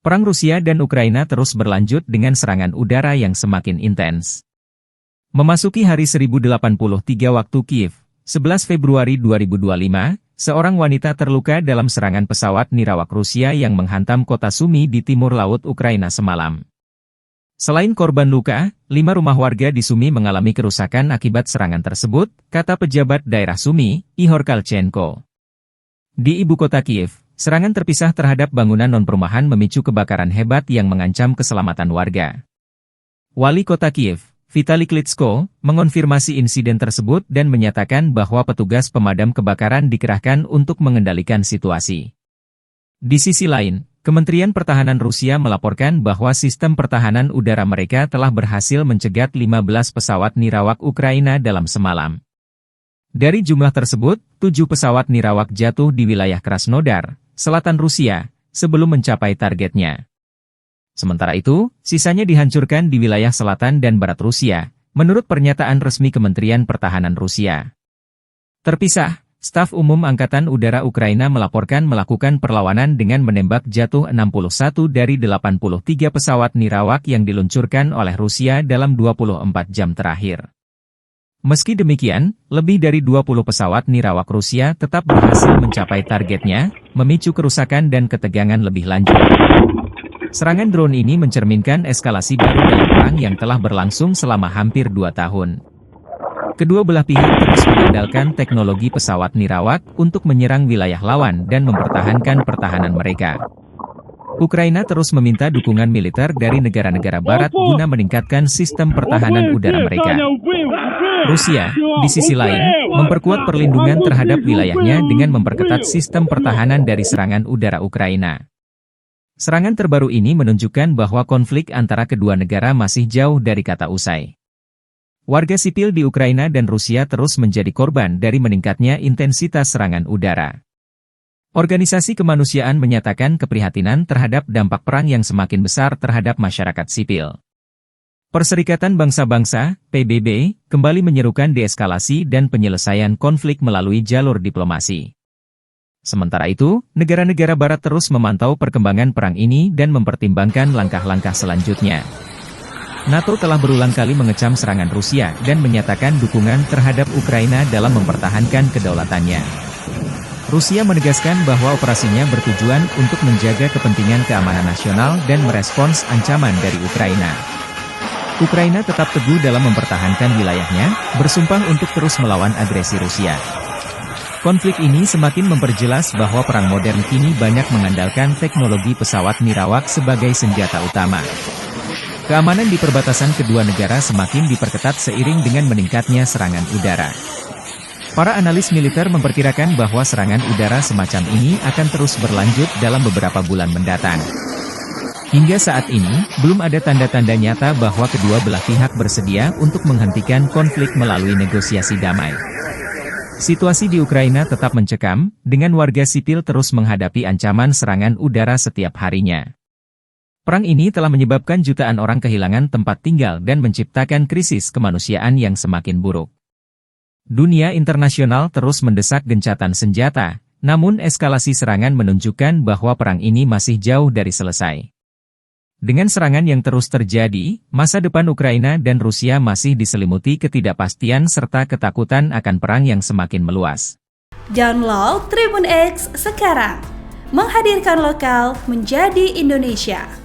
Perang Rusia dan Ukraina terus berlanjut dengan serangan udara yang semakin intens. Memasuki hari 1083 waktu Kiev, 11 Februari 2025, seorang wanita terluka dalam serangan pesawat nirawak Rusia yang menghantam kota Sumy di timur laut Ukraina semalam. Selain korban luka, 5 rumah warga di Sumy mengalami kerusakan akibat serangan tersebut, kata pejabat daerah Sumy, Ihor Kalchenko. Di ibu kota Kiev, serangan terpisah terhadap bangunan non-perumahan memicu kebakaran hebat yang mengancam keselamatan warga. Wali kota Kiev, Vitali Klitschko, mengonfirmasi insiden tersebut dan menyatakan bahwa petugas pemadam kebakaran dikerahkan untuk mengendalikan situasi. Di sisi lain, Kementerian Pertahanan Rusia melaporkan bahwa sistem pertahanan udara mereka telah berhasil mencegat 15 pesawat nirawak Ukraina dalam semalam. Dari jumlah tersebut, 7 pesawat nirawak jatuh di wilayah Krasnodar, selatan Rusia, sebelum mencapai targetnya. Sementara itu, sisanya dihancurkan di wilayah selatan dan barat Rusia, menurut pernyataan resmi Kementerian Pertahanan Rusia. Terpisah, Staf Umum Angkatan Udara Ukraina melaporkan melakukan perlawanan dengan menembak jatuh 61 dari 83 pesawat nirawak yang diluncurkan oleh Rusia dalam 24 jam terakhir. Meski demikian, lebih dari 20 pesawat nirawak Rusia tetap berhasil mencapai targetnya, memicu kerusakan dan ketegangan lebih lanjut. Serangan drone ini mencerminkan eskalasi baru dalam perang yang telah berlangsung selama hampir 2 tahun. Kedua belah pihak terus mengandalkan teknologi pesawat nirawak untuk menyerang wilayah lawan dan mempertahankan pertahanan mereka. Ukraina terus meminta dukungan militer dari negara-negara barat guna meningkatkan sistem pertahanan udara mereka. Rusia, di sisi lain, memperkuat perlindungan terhadap wilayahnya dengan memperketat sistem pertahanan dari serangan udara Ukraina. Serangan terbaru ini menunjukkan bahwa konflik antara kedua negara masih jauh dari kata usai. Warga sipil di Ukraina dan Rusia terus menjadi korban dari meningkatnya intensitas serangan udara. Organisasi kemanusiaan menyatakan keprihatinan terhadap dampak perang yang semakin besar terhadap masyarakat sipil. Perserikatan Bangsa-Bangsa, PBB, kembali menyerukan deeskalasi dan penyelesaian konflik melalui jalur diplomasi. Sementara itu, negara-negara barat terus memantau perkembangan perang ini dan mempertimbangkan langkah-langkah selanjutnya. NATO telah berulang kali mengecam serangan Rusia dan menyatakan dukungan terhadap Ukraina dalam mempertahankan kedaulatannya. Rusia menegaskan bahwa operasinya bertujuan untuk menjaga kepentingan keamanan nasional dan merespons ancaman dari Ukraina. Ukraina tetap teguh dalam mempertahankan wilayahnya, bersumpah untuk terus melawan agresi Rusia. Konflik ini semakin memperjelas bahwa perang modern kini banyak mengandalkan teknologi pesawat nirawak sebagai senjata utama. Keamanan di perbatasan kedua negara semakin diperketat seiring dengan meningkatnya serangan udara. Para analis militer memperkirakan bahwa serangan udara semacam ini akan terus berlanjut dalam beberapa bulan mendatang. Hingga saat ini, belum ada tanda-tanda nyata bahwa kedua belah pihak bersedia untuk menghentikan konflik melalui negosiasi damai. Situasi di Ukraina tetap mencekam, dengan warga sipil terus menghadapi ancaman serangan udara setiap harinya. Perang ini telah menyebabkan jutaan orang kehilangan tempat tinggal dan menciptakan krisis kemanusiaan yang semakin buruk. Dunia internasional terus mendesak gencatan senjata, namun eskalasi serangan menunjukkan bahwa perang ini masih jauh dari selesai. Dengan serangan yang terus terjadi, masa depan Ukraina dan Rusia masih diselimuti ketidakpastian serta ketakutan akan perang yang semakin meluas. Download Tribun X sekarang, menghadirkan lokal menjadi Indonesia.